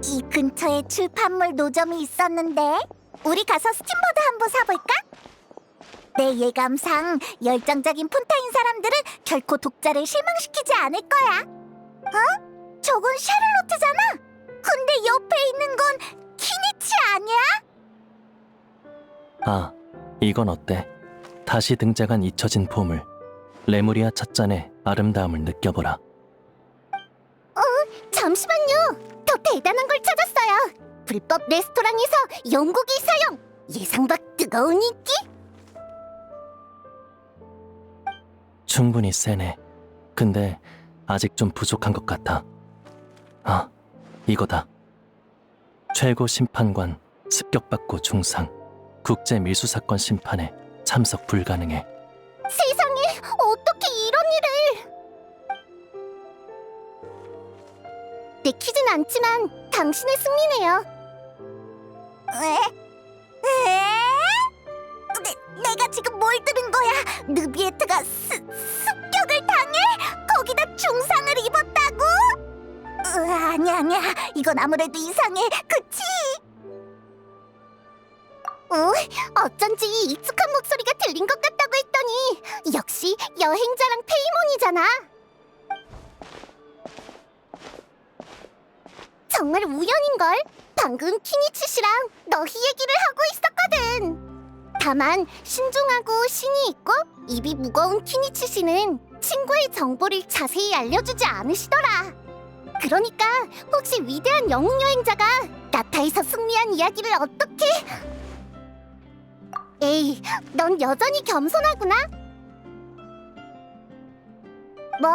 이 근처에 출판물 노점이 있었는데 우리 가서 스팀보드 한번 사볼까? 내 예감상 열정적인 폰타인 사람들은 결코 독자를 실망시키지 않을 거야. 어? 저건 샤를로트잖아. 근데 옆에 있는 건 키니치 아니야? 아, 이건 어때? 다시 등장한 잊혀진 보물 레무리아 찻잔의 아름다움을 느껴보라. 잠시만요. 더 대단한 걸 찾았어요. 불법 레스토랑에서 영국이 사용. 예상 밖 뜨거운 인기? 충분히 세네. 근데 아직 좀 부족한 것 같아. 아, 이거다. 최고 심판관 습격받고 중상. 국제 밀수사건 심판에 참석 불가능해. 세상에, 어떻게 이런 일을? 내키진 않지만 당신의 승리네요. 내가 지금 뭘 들은 거야? 느비에트가 습격을 당해? 거기다 중상을 입었다고? 아니야. 이건 아무래도 이상해. 그치? 어쩐지 익숙한 목소리가 들린 것 같다고 했더니 역시 여행자랑 페이몬이잖아. 정말 우연인걸? 방금 키니치 씨랑 너희 얘기를 하고 있었거든. 다만 신중하고 신이 있고 입이 무거운 키니치 씨는 친구의 정보를 자세히 알려주지 않으시더라. 그러니까 혹시 위대한 영웅 여행자가 나타에서 승리한 이야기를 어떻게... 에이, 넌 여전히 겸손하구나. 뭐,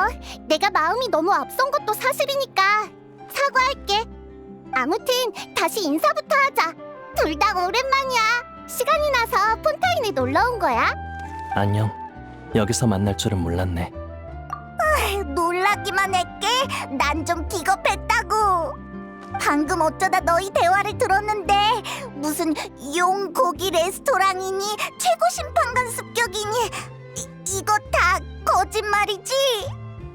내가 마음이 너무 앞선 것도 사실이니까 사과할게. 아무튼 다시 인사부터 하자. 둘 다 오랜만이야. 시간이 나서 폰타인에 놀러 온 거야? 안녕. 여기서 만날 줄은 몰랐네. 놀라기만 했게. 난 좀 비겁했다고. 방금 어쩌다 너희 대화를 들었는데 무슨 용고기 레스토랑이니 최고 심판관 습격이니 이거 다 거짓말이지?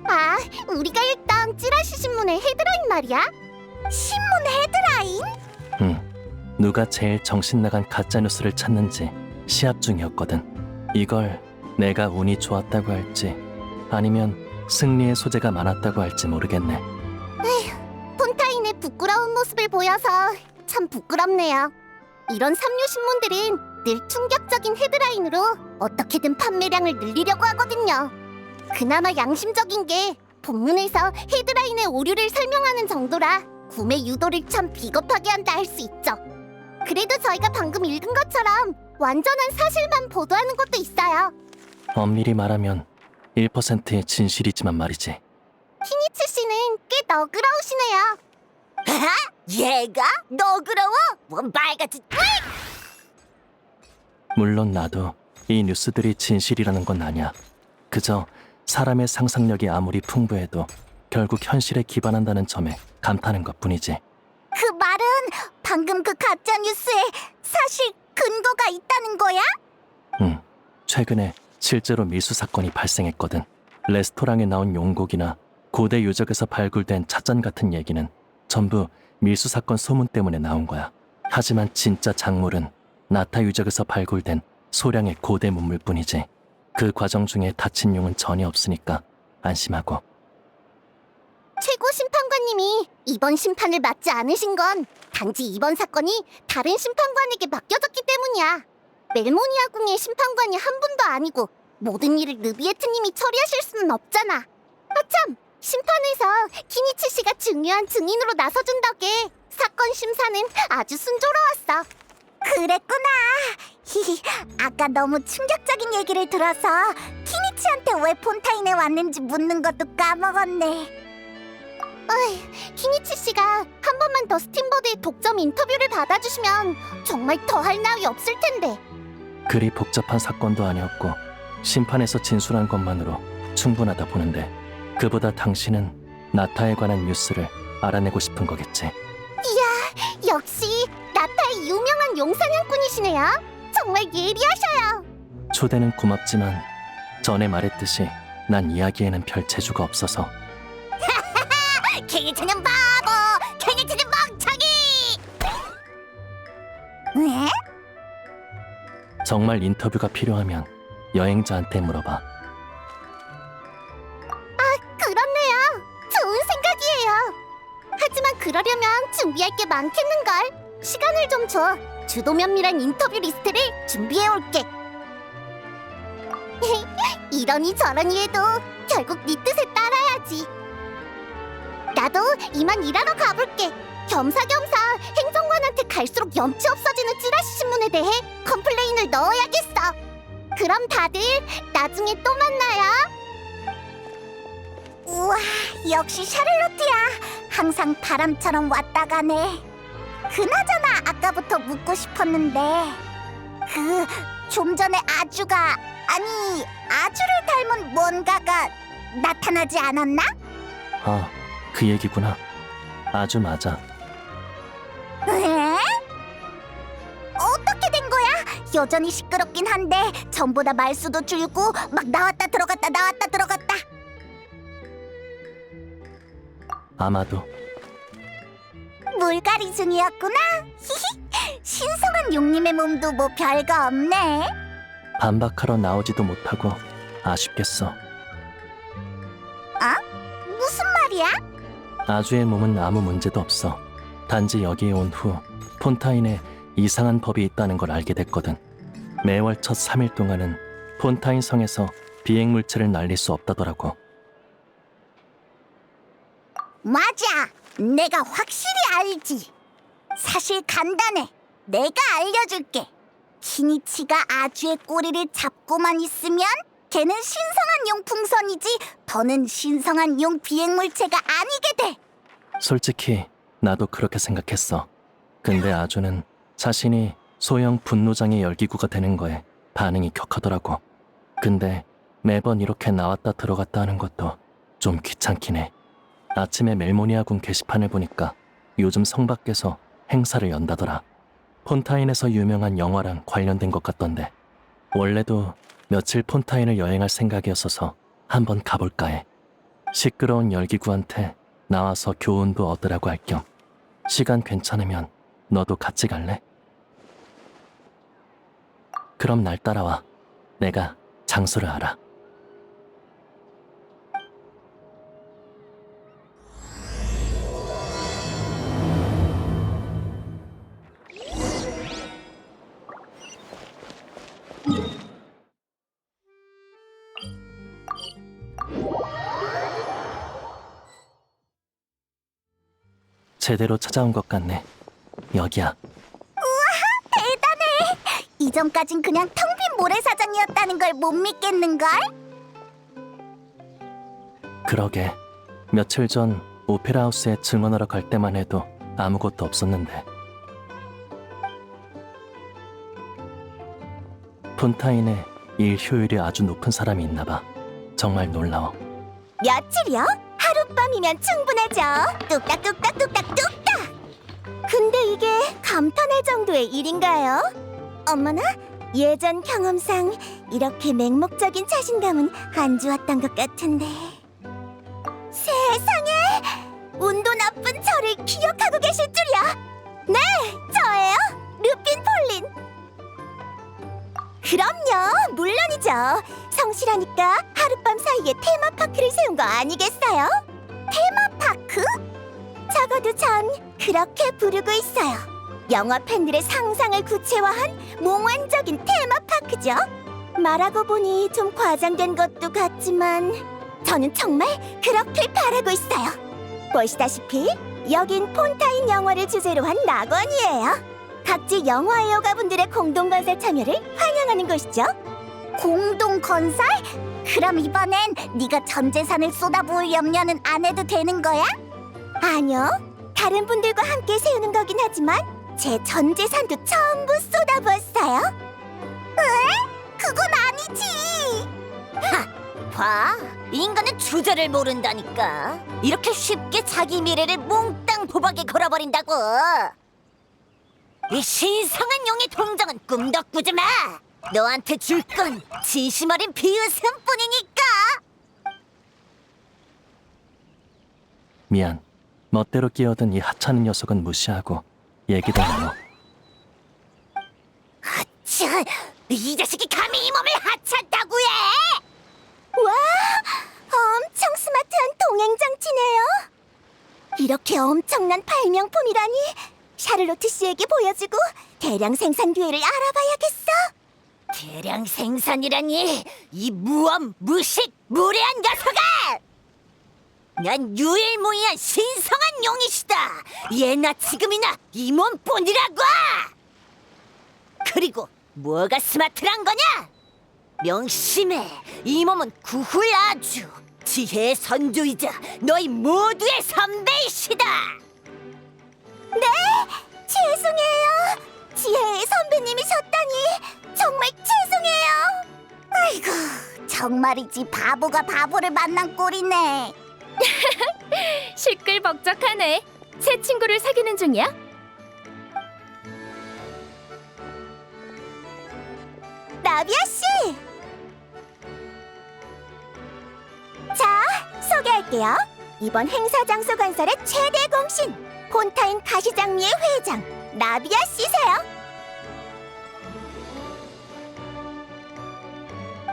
아, 우리가 읽던 찌라시 신문의 헤드라인 말이야? 신문 헤드라인? 누가 제일 정신나간 가짜뉴스를 찾는지 시합 중이었거든. 이걸 내가 운이 좋았다고 할지 아니면 승리의 소재가 많았다고 할지 모르겠네. 폰타인의 부끄러운 모습을 보여서 참 부끄럽네요. 이런 삼류 신문들은 늘 충격적인 헤드라인으로 어떻게든 판매량을 늘리려고 하거든요. 그나마 양심적인 게 본문에서 헤드라인의 오류를 설명하는 정도라 구매 유도를 참 비겁하게 한다 할 수 있죠. 그래도 저희가 방금 읽은 것처럼 완전한 사실만 보도하는 것도 있어요. 엄밀히 말하면 1%의 진실이지만 말이지. 키니치 씨는 꽤 너그러우시네요. 얘가? 너그러워? 뭔 말같은... 물론 나도 이 뉴스들이 진실이라는 건 아니야. 그저 사람의 상상력이 아무리 풍부해도 결국 현실에 기반한다는 점에 감탄한 것뿐이지. 그 말은 방금 그 가짜 뉴스에 사실 근거가 있다는 거야? 응. 최근에 실제로 밀수 사건이 발생했거든. 레스토랑에 나온 용고기나 고대 유적에서 발굴된 찻잔 같은 얘기는 전부 밀수 사건 소문 때문에 나온 거야. 하지만 진짜 작물은 나타 유적에서 발굴된 소량의 고대 문물뿐이지. 그 과정 중에 다친 용은 전혀 없으니까 안심하고. 최고 심판관님이 이번 심판을 맡지 않으신 건 단지 이번 사건이 다른 심판관에게 맡겨졌기 때문이야. 멜모니아 궁의 심판관이 한 분도 아니고 모든 일을 느비에트님이 처리하실 수는 없잖아. 아참, 심판에서 키니치 씨가 중요한 증인으로 나서준 덕에 사건 심사는 아주 순조로웠어. 그랬구나. 아까 너무 충격적인 얘기를 들어서 키니치한테 왜 폰타인에 왔는지 묻는 것도 까먹었네. 키니치 씨가 한 번만 더 스팀버드의 독점 인터뷰를 받아주시면 정말 더할 나위 없을 텐데. 그리 복잡한 사건도 아니었고 심판에서 진술한 것만으로 충분하다 보는데 그보다 당신은 나타에 관한 뉴스를 알아내고 싶은 거겠지. 이야, 역시 나타의 유명한 용사냥꾼이시네요. 정말 예리하셔요. 초대는 고맙지만 전에 말했듯이 난 이야기에는 별 재주가 없어서. 키니치는 바보! 키니치는 멍청이! 정말 인터뷰가 필요하면 여행자한테 물어봐. 그렇네요. 좋은 생각이에요. 하지만 그러려면 준비할 게 많겠는걸. 시간을 좀 줘. 주도 면밀한 인터뷰 리스트를 준비해올게. 이러니 저러니 해도 결국 네 뜻에 따라야지. 나도 이만 일하러 가볼게. 겸사겸사 행정관한테 갈수록 염치 없어지는 찌라시 신문에 대해 컴플레인을 넣어야겠어. 그럼 다들 나중에 또 만나요. 우와, 역시 샤를로트야. 항상 바람처럼 왔다 가네. 그나저나 아까부터 묻고 싶었는데 좀 전에 아주가 아주를 닮은 뭔가가 나타나지 않았나? 아, 그 얘기구나. 아주 맞아. 에? 어떻게 된 거야? 여전히 시끄럽긴 한데 전보다 말수도 줄고 막 나왔다 들어갔다 나왔다 들어갔다. 아마도. 물갈이 중이었구나. 히히. 신성한 용님의 몸도 뭐 별거 없네. 반박하러 나오지도 못하고 아쉽겠어. 무슨 말이야? 아주의 몸은 아무 문제도 없어. 단지 여기에 온 후 폰타인에 이상한 법이 있다는 걸 알게 됐거든. 매월 첫 3일 동안은 폰타인 성에서 비행물체를 날릴 수 없다더라고. 맞아. 내가 확실히 알지. 사실 간단해. 내가 알려줄게. 키니치가 아주의 꼬리를 잡고만 있으면 걔는 신성한 용 풍선이지 더는 신성한 용 비행물체가 아니게 돼. 솔직히 나도 그렇게 생각했어. 근데 아주는 자신이 소형 분노장의 열기구가 되는 거에 반응이 격하더라고. 근데 매번 이렇게 나왔다 들어갔다 하는 것도 좀 귀찮긴 해. 아침에 멜모니아궁 게시판을 보니까 요즘 성 밖에서 행사를 연다더라. 폰타인에서 유명한 영화랑 관련된 것 같던데. 원래도 며칠 폰타인을 여행할 생각이었어서 한번 가볼까 해. 시끄러운 열기구한테 나와서 교훈도 얻으라고 할 겸. 시간 괜찮으면 너도 같이 갈래? 그럼 날 따라와. 내가 장소를 알아. 제대로 찾아온 것 같네. 여기야. 대단해. 이전까진 그냥 텅 빈 모래사장이었다는 걸 못 믿겠는걸? 그러게. 며칠 전 오페라 하우스에 증언하러 갈 때만 해도 아무것도 없었는데. 폰타인에 일 효율이 아주 높은 사람이 있나 봐. 정말 놀라워. 며칠이요? 하룻밤이면 충분하죠. 뚝딱뚝딱 뚝딱뚝딱. 근데 이게 감탄할 정도의 일인가요? 어머나, 예전 경험상 이렇게 맹목적인 자신감은 안 좋았던 것 같은데. 세상에! 운도 나쁜 저를 기억하고 계실 줄이야. 네, 저예요. 루핀 폴린. 그럼요, 물론이죠. 성실하니까 하룻밤 사이에 테마파크를 세운 거 아니겠어요? 테마파크? 적어도 전 그렇게 부르고 있어요. 영화 팬들의 상상을 구체화한 몽환적인 테마파크죠. 말하고 보니 좀 과장된 것도 같지만 저는 정말 그렇길 바라고 있어요. 보시다시피 여긴 폰타인 영화를 주제로 한 낙원이에요. 각지 영화 애호가분들의 공동건설 참여를 환영하는 곳이죠. 공동건설? 그럼 이번엔 네가 전 재산을 쏟아부을 염려는 안 해도 되는 거야? 아니요. 다른 분들과 함께 세우는 거긴 하지만 제 전 재산도 전부 쏟아부었어요. 에? 그건 아니지. 봐, 인간은 주제를 모른다니까. 이렇게 쉽게 자기 미래를 몽땅 도박에 걸어버린다고. 이 신성한 용의 동정은 꿈도 꾸지 마. 너한테 줄 건 진심 어린 비웃음뿐이니까. 미안. 멋대로 끼어든 이 하찮은 녀석은 무시하고 얘기도 나눠. 아차, 이 자식이 감히 이 몸을 하찮다고 해! 와, 엄청 스마트한 동행장치네요. 이렇게 엄청난 발명품이라니 샤를로트 씨에게 보여주고 대량 생산 기회를 알아봐야겠어. 대량 생산이라니 이 무엄, 무식, 무례한 녀석아! 난 유일무이한 신성한 용이시다. 예나 지금이나 이 몸뿐이라고. 그리고 뭐가 스마트란 거냐? 명심해, 이 몸은 구훌 아주 지혜의 선조이자 너희 모두의 선배이시다. 네, 죄송해요. 지혜의 선배님이셨다니 정말 죄송해요. 아이고, 정말이지 바보가 바보를 만난 꼴이네. 시끌벅적하네. 새 친구를 사귀는 중이야? 나비아 씨. 자, 소개할게요. 이번 행사 장소 건설의 최대 공신, 폰타인 가시장미의 회장 나비아 씨세요.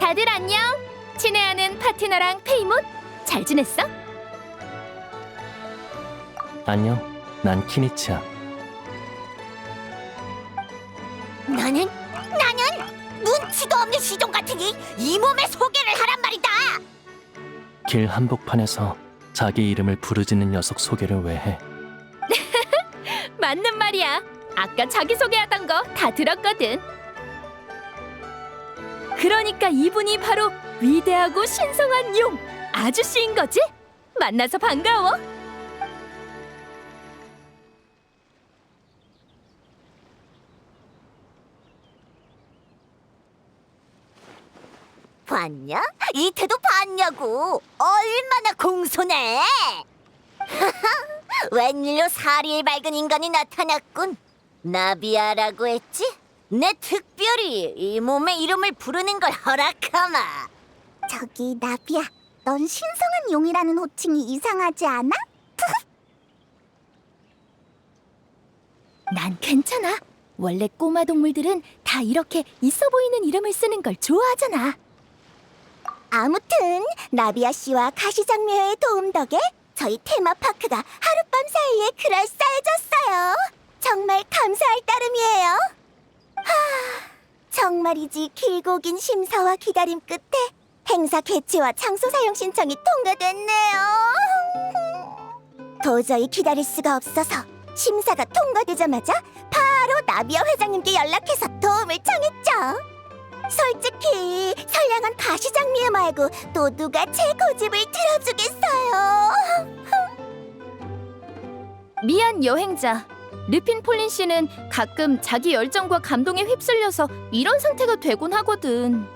다들 안녕. 친애하는 파트너랑 페이몬 잘 지냈어? 안녕, 난 키니치야. 나는 눈치도 없는 시종 같으니 이 몸의 소개를 하란 말이다. 길 한복판에서 자기 이름을 부르짖는 녀석 소개를 왜 해? 맞는 말이야. 아까 자기소개하던 거 다 들었거든. 그러니까 이분이 바로 위대하고 신성한 용 아주씨인 거지? 만나서 반가워. 봤냐? 이 태도 봤냐고. 얼마나 공손해. 웬일로 사리에 밝은 인간이 나타났군. 나비아라고 했지? 내 특별히 이 몸의 이름을 부르는 걸 허락하마. 저기 나비아, 넌 신성한 용이라는 호칭이 이상하지 않아? 난 괜찮아. 원래 꼬마 동물들은 다 이렇게 있어 보이는 이름을 쓰는 걸 좋아하잖아. 아무튼 나비아 씨와 가시장미회의 도움 덕에 저희 테마파크가 하룻밤 사이에 그럴싸해졌어요. 정말 감사할 따름이에요. 정말이지 길고 긴 심사와 기다림 끝에 행사 개최와 장소 사용 신청이 통과됐네요. 도저히 기다릴 수가 없어서 심사가 통과되자마자 바로 나비아 회장님께 연락해서 도움을 청했죠. 솔직히 선량한 가시장미애 말고 또 누가 제 고집을 들어주겠어요. 미안 여행자. 르핀 폴린 씨는 가끔 자기 열정과 감동에 휩쓸려서 이런 상태가 되곤 하거든.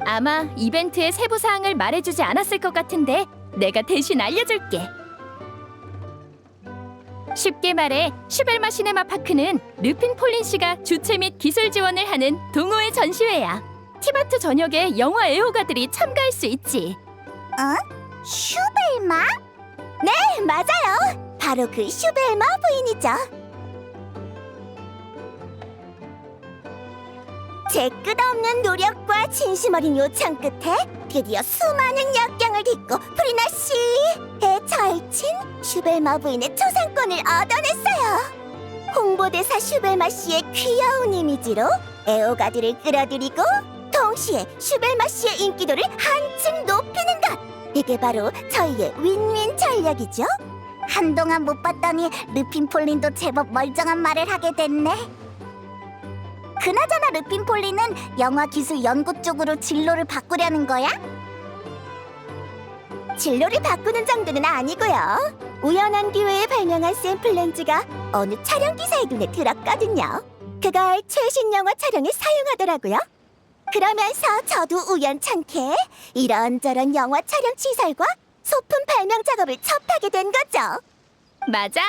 아마 이벤트의 세부 사항을 말해주지 않았을 것 같은데 내가 대신 알려줄게. 쉽게 말해 슈벨마 시네마 파크는 르핀 폴린 씨가 주최 및 기술 지원을 하는 동호회 전시회야. 티바트 전역의 영화 애호가들이 참가할 수 있지. 슈벨마? 네, 맞아요. 바로 그 슈벨마 부인이죠. 제 끝없는 노력과 진심 어린 요청 끝에 드디어 수많은 역경을 딛고 프리나 씨의 절친 슈벨마 부인의 초상권을 얻어냈어요. 홍보대사 슈벨마 씨의 귀여운 이미지로 애호가들을 끌어들이고 동시에 슈벨마 씨의 인기도를 한층 높이는 것. 이게 바로 저희의 윈윈 전략이죠. 한동안 못 봤더니 르핀 폴린도 제법 멀쩡한 말을 하게 됐네. 그나저나 르핀 폴린은 영화 기술 연구 쪽으로 진로를 바꾸려는 거야? 진로를 바꾸는 정도는 아니고요. 우연한 기회에 발명한 샘플 렌즈가 어느 촬영 기사의 눈에 들었거든요. 그걸 최신 영화 촬영에 사용하더라고요. 그러면서 저도 우연찮게 이런저런 영화 촬영 시설과 소품 발명 작업을 접하게 된 거죠. 맞아.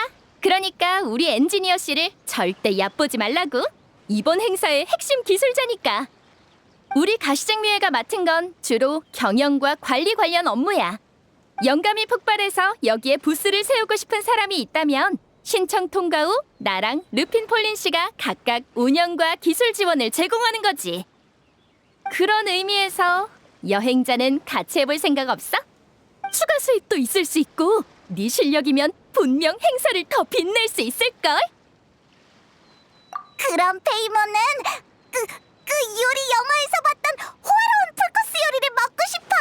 그러니까 우리 엔지니어 씨를 절대 얕보지 말라고. 이번 행사의 핵심 기술자니까. 우리 가시장미회가 맡은 건 주로 경영과 관리 관련 업무야. 영감이 폭발해서 여기에 부스를 세우고 싶은 사람이 있다면 신청 통과 후 나랑 르핀 폴린 씨가 각각 운영과 기술 지원을 제공하는 거지. 그런 의미에서 여행자는 같이 해볼 생각 없어? 추가 수입도 있을 수 있고 네 실력이면 분명 행사를 더 빛낼 수 있을걸? 그런 페이머는 그 요리 영화에서 봤던 호화로운 풀코스 요리를 먹고 싶어.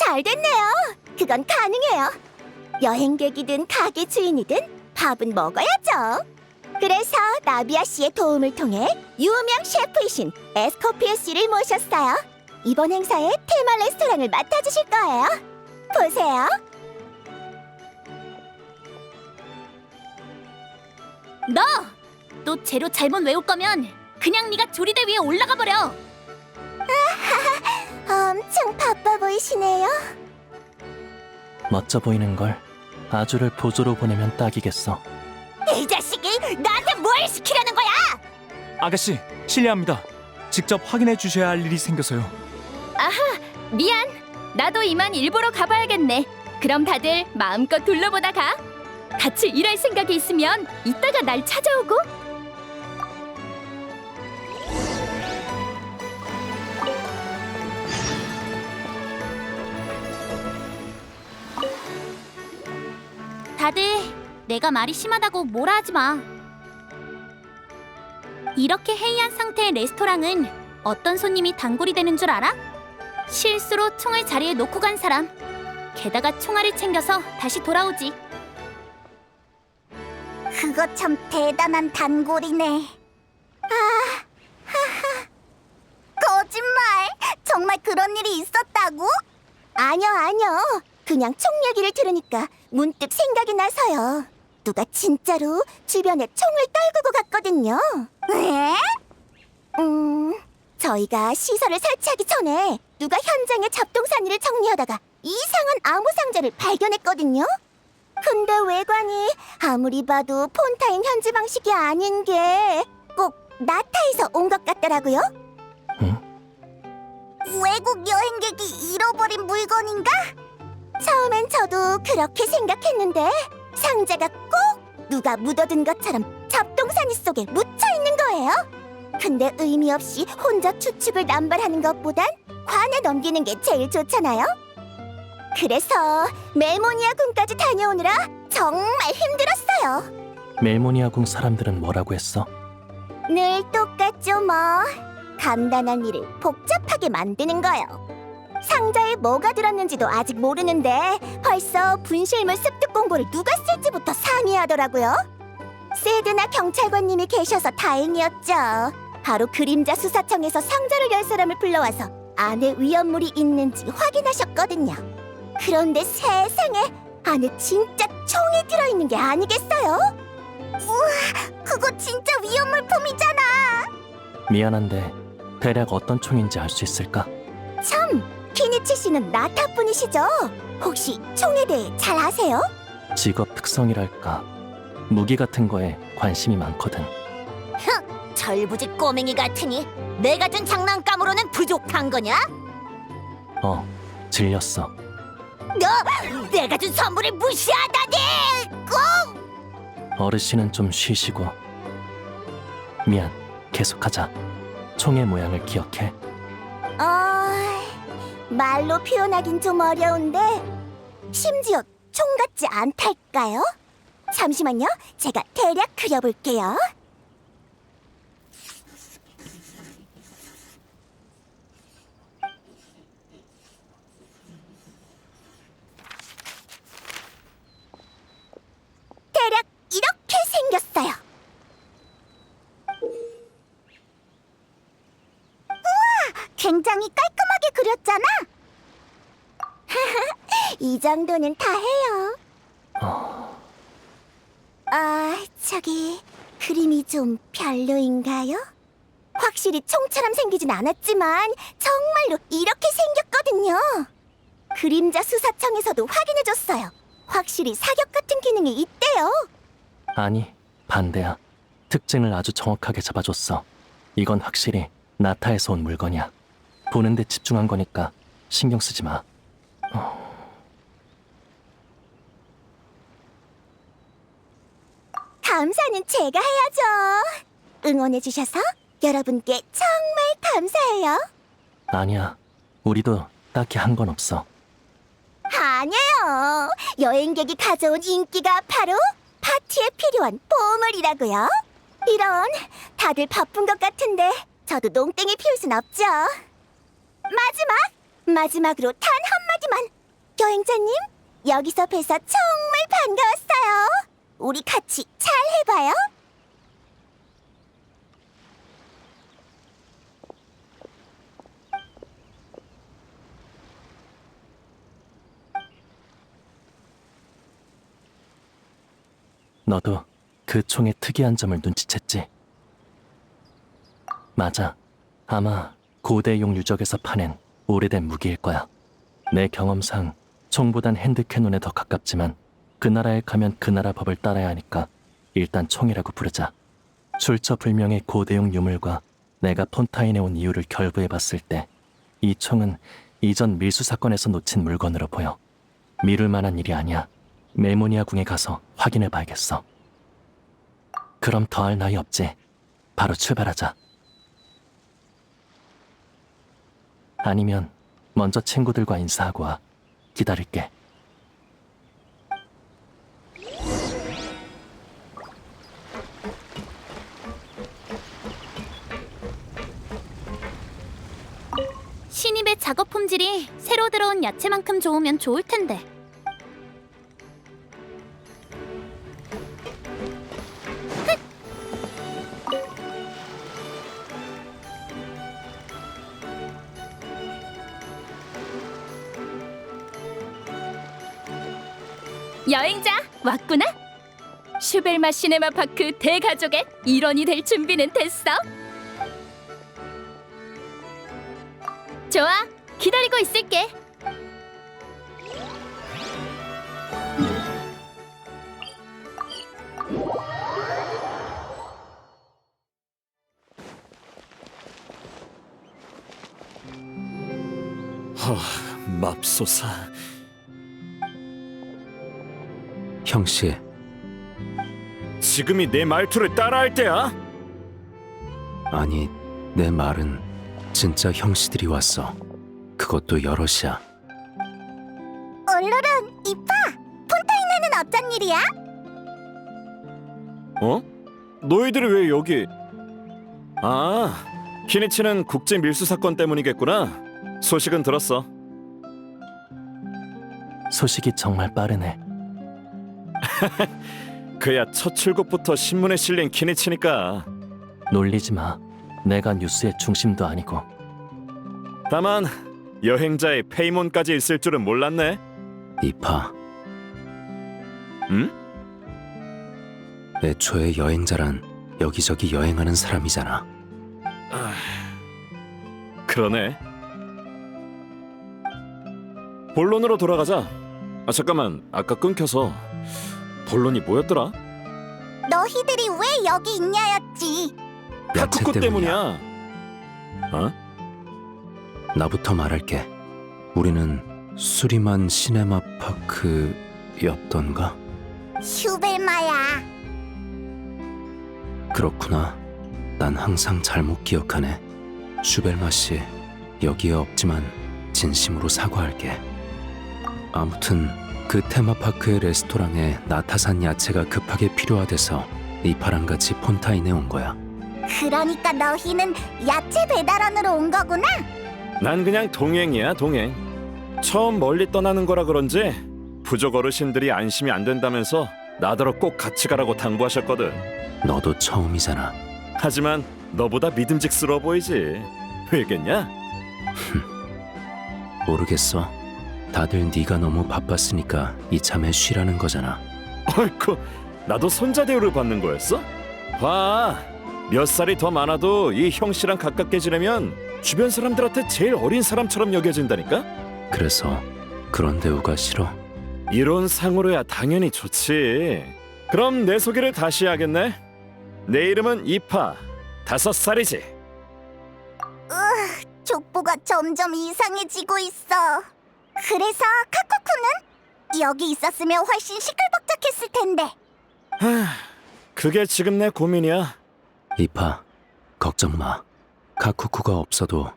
잘 됐네요. 그건 가능해요. 여행객이든 가게 주인이든 밥은 먹어야죠. 그래서 나비아 씨의 도움을 통해 유명 셰프이신 에스코피에 씨를 모셨어요. 이번 행사의 테마 레스토랑을 맡아주실 거예요. 보세요. 너 재료 잘못 외울 거면 그냥 네가 조리대 위에 올라가 버려. 엄청 바빠 보이시네요. 멋져 보이는 걸 아주를 보조로 보내면 딱이겠어. 이 자식이 나한테 뭘 시키려는 거야? 아가씨, 실례합니다. 직접 확인해 주셔야 할 일이 생겨서요. 미안. 나도 이만 일보러 가봐야겠네. 그럼 다들 마음껏 둘러보다 가. 같이 일할 생각이 있으면 이따가 날 찾아오고. 다들 내가 말이 심하다고 뭐라 하지 마. 이렇게 해이한 상태의 레스토랑은 어떤 손님이 단골이 되는 줄 알아? 실수로 총을 자리에 놓고 간 사람. 게다가 총알을 챙겨서 다시 돌아오지. 그거 참 대단한 단골이네. 거짓말! 정말 그런 일이 있었다고? 아니요. 그냥 총 얘기를 들으니까 문득 생각이 나서요. 누가 진짜로 주변에 총을 떨구고 갔거든요. 에? 저희가 시설을 설치하기 전에 누가 현장에 잡동사니를 정리하다가 이상한 암호 상자를 발견했거든요. 근데 외관이 아무리 봐도 폰타인 현지 방식이 아닌 게 꼭 나타에서 온 것 같더라고요. 외국 여행객이 잃어버린 물건인가? 처음엔 저도 그렇게 생각했는데 상자가 꼭 누가 묻어둔 것처럼 잡동사니 속에 묻혀 있는 거예요. 근데 의미 없이 혼자 추측을 남발하는 것보단 관에 넘기는 게 제일 좋잖아요. 그래서 멜모니아 궁까지 다녀오느라 정말 힘들었어요. 멜모니아궁 사람들은 뭐라고 했어? 늘 똑같죠 뭐. 간단한 일을 복잡하게 만드는 거요. 상자에 뭐가 들었는지도 아직 모르는데 벌써 분실물 습득 공고를 누가 쓸지부터 상의하더라고요. 세드나 경찰관님이 계셔서 다행이었죠. 바로 그림자 수사청에서 상자를 열 사람을 불러와서 안에 위험물이 있는지 확인하셨거든요. 그런데 세상에 안에 진짜 총이 들어있는 게 아니겠어요? 우와, 그거 진짜 위험물품이잖아. 미안한데 대략 어떤 총인지 알 수 있을까? 참, 키니치 씨는 나타 분이시죠? 혹시 총에 대해 잘 아세요? 직업 특성이랄까 무기 같은 거에 관심이 많거든. 절부지 꼬맹이 같으니 내가 준 장난감으로는 부족한 거냐? 질렸어. 너 내가 준 선물을 무시하다니! 어르신은 좀 쉬시고. 미안, 계속하자. 총의 모양을 기억해. 말로 표현하긴 좀 어려운데 심지어 총 같지 않달까요? 잠시만요, 제가 대략 그려볼게요. 대략 이렇게 생겼어요. 우와, 굉장히 깔끔하게 그렸잖아. 이 정도는 다 해요. 저기 그림이 좀 별로인가요? 확실히 총처럼 생기진 않았지만 정말로 이렇게 생겼거든요. 그림자 수사청에서도 확인해줬어요. 확실히 사격 같은 기능이 있대요. 아니, 반대야. 특징을 아주 정확하게 잡아줬어. 이건 확실히 나타에서 온 물건이야. 보는데 집중한 거니까 신경 쓰지 마. 감사는 제가 해야죠. 응원해주셔서 여러분께 정말 감사해요. 아니야. 우리도 딱히 한 건 없어. 아니에요. 여행객이 가져온 인기가 바로 파티에 필요한 보물이라고요. 이런, 다들 바쁜 것 같은데 저도 농땡이 피울 순 없죠. 마지막으로 단 한마디만. 여행자님, 여기서 뵈서 정말 반가웠어요. 우리 같이 잘 해봐요. 너도 그 총의 특이한 점을 눈치챘지? 맞아. 아마 고대용 유적에서 파낸 오래된 무기일 거야. 내 경험상 총보단 핸드캐논에 더 가깝지만 그 나라에 가면 그 나라 법을 따라야 하니까 일단 총이라고 부르자. 출처불명의 고대용 유물과 내가 폰타인에 온 이유를 결부해봤을 때 이 총은 이전 밀수 사건에서 놓친 물건으로 보여. 미룰 만한 일이 아니야. 멜모니아 궁에 가서 확인해봐야겠어. 그럼 더할 나위 없지. 바로 출발하자. 아니면 먼저 친구들과 인사하고 와. 기다릴게. 신입의 작업 품질이 새로 들어온 야채만큼 좋으면 좋을 텐데. 여행자 왔구나. 슈벨마 시네마파크 대가족의 일원이 될 준비는 됐어. 좋아, 기다리고 있을게. 맙소사. 형씨, 지금이 내 말투를 따라할 때야? 아니 내 말은 진짜 형씨들이 왔어. 그것도 여럿이야. 얼른 이파! 폰타인에는 어쩐 일이야? 어? 너희들이 왜 여기? 아, 키니치는 국제 밀수 사건 때문이겠구나. 소식은 들었어. 소식이 정말 빠르네. 그야 첫 출국부터 신문에 실린 키니치니까. 놀리지 마. 내가 뉴스의 중심도 아니고. 다만 여행자의 페이몬까지 있을 줄은 몰랐네. 이파, 응? 애초에 여행자란 여기저기 여행하는 사람이잖아. 그러네. 본론으로 돌아가자. 아 잠깐만, 아까 끊겨서. 본론이 뭐였더라? 너희들이 왜 여기 있냐였지. 야채 하쿠쿠 때문이야. 때문이야. 어? 나부터 말할게. 우리는 수리만 시네마파크였던가? 슈벨마야. 그렇구나. 난 항상 잘못 기억하네. 슈벨마 씨, 여기에 없지만 진심으로 사과할게. 아무튼 그 테마파크의 레스토랑에 나타산 야채가 급하게 필요하대서 이파랑 같이 폰타인에 온 거야. 그러니까 너희는 야채 배달원으로 온 거구나? 난 그냥 동행이야, 동행. 처음 멀리 떠나는 거라 그런지 부족 어르신들이 안심이 안 된다면서 나더러 꼭 같이 가라고 당부하셨거든. 너도 처음이잖아. 하지만 너보다 믿음직스러워 보이지. 왜겠냐? 모르겠어. 다들 네가 너무 바빴으니까 이참에 쉬라는 거잖아. 어이쿠, 나도 손자 대우를 받는 거였어? 봐, 몇 살이 더 많아도 이 형씨랑 가깝게 지내면 주변 사람들한테 제일 어린 사람처럼 여겨진다니까? 그래서 그런 대우가 싫어? 이런 상으로야 당연히 좋지. 그럼 내 소개를 다시 하겠네. 내 이름은 이파, 5살이지. 족보가 점점 이상해지고 있어. 그래서 카쿠쿠는 여기 있었으면 훨씬 시끌벅적했을 텐데. 그게 지금 내 고민이야. 이파, 걱정 마. 카쿠쿠가 없어도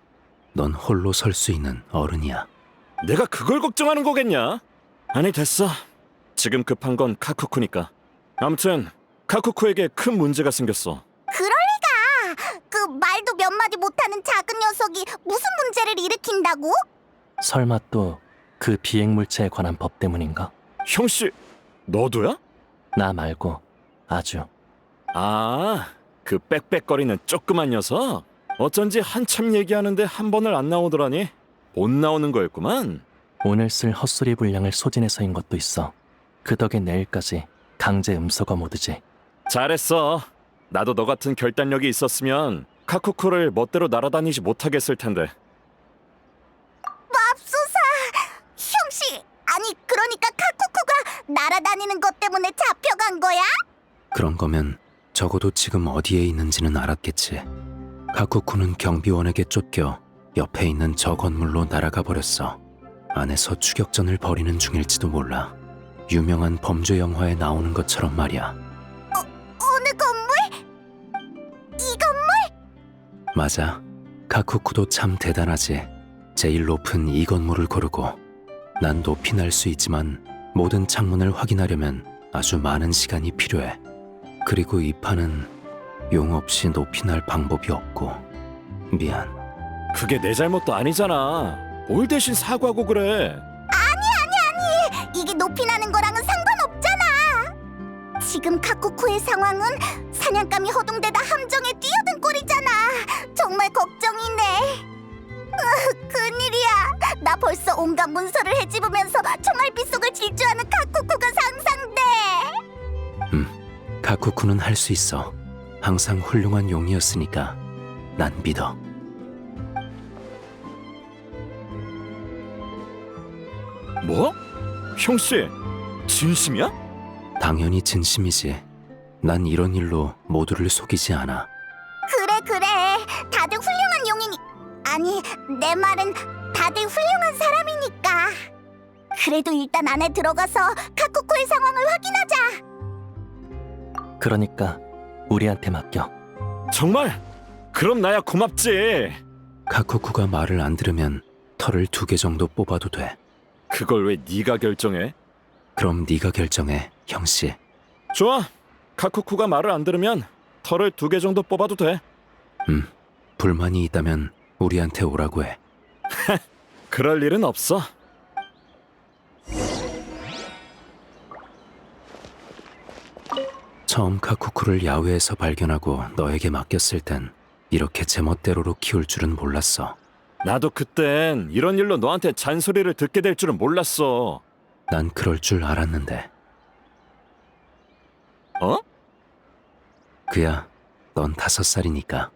넌 홀로 설 수 있는 어른이야. 내가 그걸 걱정하는 거겠냐? 아니 됐어. 지금 급한 건 카쿠쿠니까. 아무튼 카쿠쿠에게 큰 문제가 생겼어. 그럴 리가. 그 말도 몇 마디 못하는 작은 녀석이 무슨 문제를 일으킨다고? 설마 또 그 비행물체에 관한 법 때문인가? 형씨, 너도야? 나 말고 아주. 아, 그 빽빽거리는 조그만 녀석? 어쩐지 한참 얘기하는데 한 번을 안 나오더라니. 못 나오는 거였구만. 오늘 쓸 헛소리 분량을 소진해서인 것도 있어. 그 덕에 내일까지 강제 음소거 모드지. 잘했어. 나도 너 같은 결단력이 있었으면 카쿠쿠를 멋대로 날아다니지 못하겠을 텐데. 맙소사. 형씨, 아니 그러니까 카쿠쿠가 날아다니는 것 때문에 잡혀간 거야? 그런 거면 적어도 지금 어디에 있는지는 알았겠지. 카쿠쿠는 경비원에게 쫓겨 옆에 있는 저 건물로 날아가 버렸어. 안에서 추격전을 벌이는 중일지도 몰라. 유명한 범죄 영화에 나오는 것처럼 말이야. 어느 건물? 이 건물? 맞아. 카쿠쿠도 참 대단하지. 제일 높은 이 건물을 고르고. 난 높이 날 수 있지만 모든 창문을 확인하려면 아주 많은 시간이 필요해. 그리고 이 판은 용 없이 높이 날 방법이 없고. 미안. 그게 내 잘못도 아니잖아. 뭘 대신 사과하고 그래. 이게 높이 나는 거랑은 상관없잖아. 지금 카쿠쿠의 상황은 사냥감이 허둥대다 함정에 뛰어든 꼴이잖아. 정말 걱정이네. 큰일이야. 나 벌써 온갖 문서를 헤집으면서 총알 빗속을 질주하는 카쿠쿠가 상상돼. 카쿠쿠는 할 수 있어. 항상 훌륭한 용이었으니까 난 믿어. 뭐? 형씨, 진심이야? 당연히 진심이지. 난 이런 일로 모두를 속이지 않아. 그래. 다들 훌륭한 용이니. 아니, 내 말은 다들 훌륭한 사람이니까. 그래도 일단 안에 들어가서 카쿠쿠의 상황을 확인하자. 그러니까 우리한테 맡겨. 정말? 그럼 나야 고맙지. 카쿠쿠가 말을 안 들으면 털을 2개 정도 뽑아도 돼. 그걸 왜 네가 결정해? 그럼 네가 결정해, 형씨. 좋아. 카쿠쿠가 말을 안 들으면 털을 2개 정도 뽑아도 돼. 불만이 있다면 우리한테 오라고 해. 그럴 일은 없어. 처음 카쿠쿠를 야외에서 발견하고 너에게 맡겼을 땐 이렇게 제멋대로로 키울 줄은 몰랐어. 나도 그땐 이런 일로 너한테 잔소리를 듣게 될 줄은 몰랐어. 난 그럴 줄 알았는데. 어? 그야, 넌 5살이니까.